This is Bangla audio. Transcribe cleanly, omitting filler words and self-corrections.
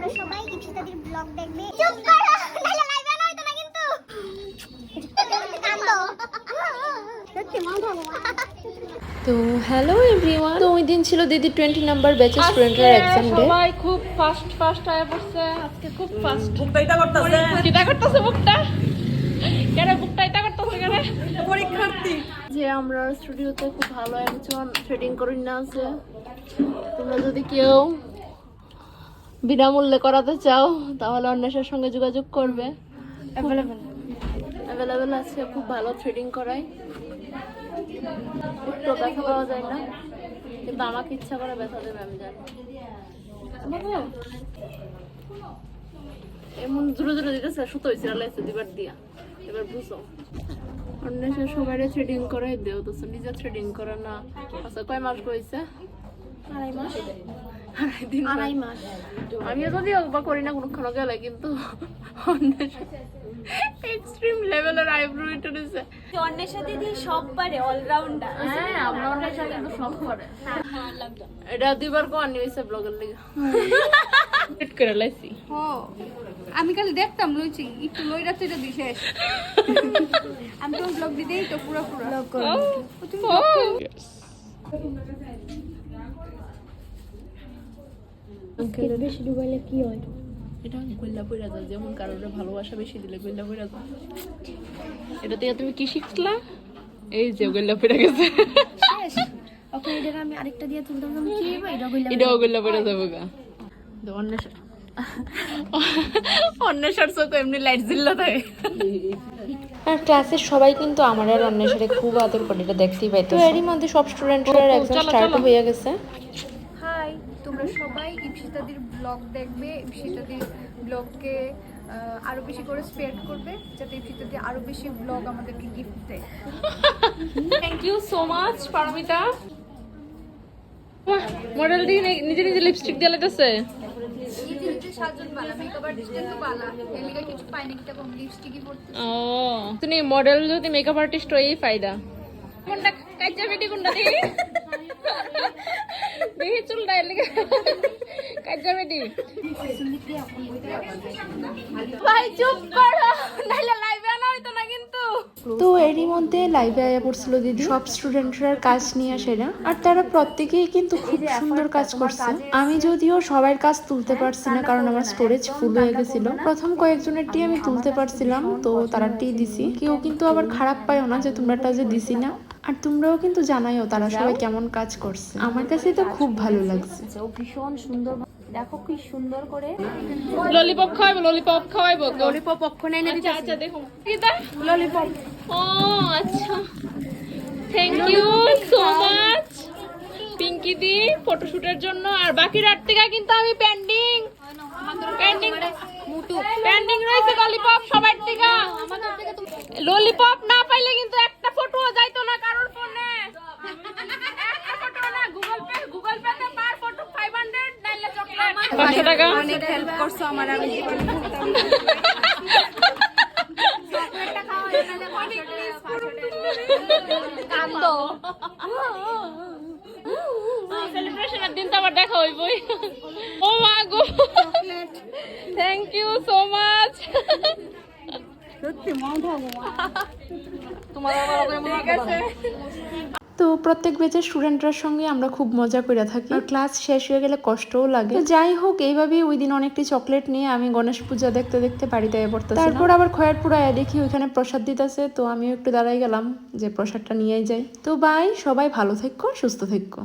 তোমরা সবাই ইপসিতাদির ব্লগ দেখবে। চুপ করো, নাহলে লাইভে না হইতো না কিন্তু। কান্দো। সত্যি মজা হবে। তো হ্যালো এভরিওয়ান, তো ওই দিন ছিল দিদি 20 নাম্বার ব্যাচের স্টুডেন্টরা এক্সাম ডে। সবাই খুব ফাস্ট আয়া পড়ছে আজকে, খুব ফাস্ট। বুকটা ইটা করতেছে, কিটা করতেছে বুকটা? কেন বুকটা ইটা করতেছে কেন? পরীক্ষার্থী যে আমরা স্টুডিওতে খুব ভালো একজন থ্রেডিং করি না আছে। তোমরা যদি কেউ বিনামূল্যে করাতে চাও তাহলে অন্বেষার সঙ্গে যোগাযোগ করবে। অ্যাভেলেবেল আছে, খুব ভালো থ্রেডিং করায়। একটু ব্যথা পাওয়া যায় না, কিন্তু আমাকে ইচ্ছা করে ব্যথা দেবে, আমি জানি। এমন জোরে জোরে দিতেছে, সুতো হয়েছে লাইছে দিবার দিয়া। এবার বুঝো, অন্বেষা সবাই থ্রেডিং করাই দেও, তো নিজে থ্রেডিং করে না। আচ্ছা, কয় মাস হয়েছে? 2.5 মাস। 2.5 মাস। আমিও যদি একবার করি না কোনোক্ষণ গেলে, কিন্তু এক্সট্রিম লেভেলের আইব্রো এটা দিছে। অন্বেষা দিদি সব পারে, অলরাউন্ডার। হ্যাঁ, আমরা অন্বেষা কিন্তু সব করে। এটা দুইবার কোন নিয়েছে ব্লগের লিগে। সেট করে লাইছি। ও আমি খালি দেখতাম লইছি, একটু লইরা তো বিশেষ। আমি তো ব্লগ দিতেই তো পুরো ব্লগ করব। বেশি ডুবাইলে কি হয়? এটা গইলা পড়া যায়, যেমন কারোর ভালোবাসা বেশি দিলে গইলা পড়া যায়। এটা থেকে তুমি কি শিখলা? এই যে গইলা পড়া গেছে। শেষ। ওকে, এটা আমি আরেকটা দিয়ে তুলতাম, আমি কি হইব এটা কইলা। এটাও গইলা পড়া যাবে গা। অন্বেষার চোখে এমনি লাইট জ্বললা থাকে। আর ক্লাসের সবাই কিন্তু আমার আর অন্বেষারে খুব আদর করে, এটা দেখতেই পাইতো। তো এরই মধ্যে সব স্টুডেন্টরা এক্সাম স্টার্ট হয়ে গেছে। হাই, তোমরা সবাই ইপসিতাদির ব্লগ দেখবে। ইপসিতাদির ব্লগকে আরো বেশি করে স্প্রেড করবে, যাতে ইপসিতাদি আরো বেশি ব্লগ আমাদেরকে গিফট দেয়। Thank you so much Paromita. Model দিয়ে নিজে নিজে লিপস্টিক দিয়ে লাগাইছে। নিজে নিজে সাজন বালা, মেকআপ আর্টিস্ট কিন্তু বালা, এলিগা কিছু পাইনি, কিটা কম লিপস্টিকই পড়তে। ও তুমি মডেল যদি মেকআপ আর্টিস্ট হই ফায়দা। কোনটা কাজা বেটি, কোনটা দেখি দেখি চুলটা এলিগা কাজা বেটি। ভাই চুপ করো, নাইলে লাইভে আনা হইতো না কিন্তু। তো এরই মধ্যে লাইভে আয়া পড়ছিল দিদি সব স্টুডেন্টরা কাজ নিয়ে আসেরা, আর তারা প্রত্যেকেই কিন্তু খুব সুন্দর কাজ করছে। আমি যদিও সবার কাজ তুলতে পারছি না, কারণ আমার স্টোরেজ ফুল হয়ে গেছিল। প্রথম কয়েকজনেরটি আমি তুলতে পারছিলাম, তো তারাটি দিছি। কেউ কিন্তু আবার খারাপ পাইও না যে তোমরাটা যে দিছি না। আর তোমরাও কিন্তু জানাইও তারা সবাই কেমন কাজ করছে। আমার কাছে তো খুব ভালো লাগছে। ও ভীষণ সুন্দর, দেখো কি সুন্দর করে। ললিপপ খাওয়াইবো, ললিপপ খাওয়াইবো। ললিপপ অক্ষণ এনে আচ্ছা দিতেছি। আচ্ছা দেখো কিটা ললিপপ। ও আচ্ছা, thank you so much Pinky দি ফটোশুটের জন্য। আর বাকি রাত থেকে কিন্তু আমি পেন্ডিং রয়েছে ললিপপ সবার থেকে। ললিপপ না পাইলে কিন্তু একটা ফটোও যাইতো না কারোর ফোনে। একটা ফটো না, গুগল পে তে পার ফটো 500 নাইলে চকলেট 500 টাকা। অনেক হেল্প করছো আমার, আমি জীবনে ভুলতাম না। চকলেটটা খাওয়া যায় না, অনেক প্লিজ কান্দো। সেলিব্রেশনের দিন তো আবার দেখা হইবই। ও মা গো, থ্যাংক ইউ সো মাচ। সত্যি মজা হবে তোমার আবার ঠিক আছে। তো প্রত্যেক ব্যাচের স্টুডেন্টদের সঙ্গে আমরা খুব মজা করে থাকি, আর ক্লাস শেষ হয়ে গেলে কষ্টও লাগে। তো যাই হোক, এইভাবেই ওই দিন অনেকটি চকলেট নিয়ে আমি গণেশ পূজা দেখতে দেখতে বাড়িতে পড়তেছি। তারপর আবার খয়ারপুর আয়া দেখি ওইখানে প্রসাদ দিতেছে, তো আমিও একটু দাঁড়াই গেলাম যে প্রসাদটা নিয়েই যাই। তো বাই, সবাই ভালো থেকো, সুস্থ থেকো।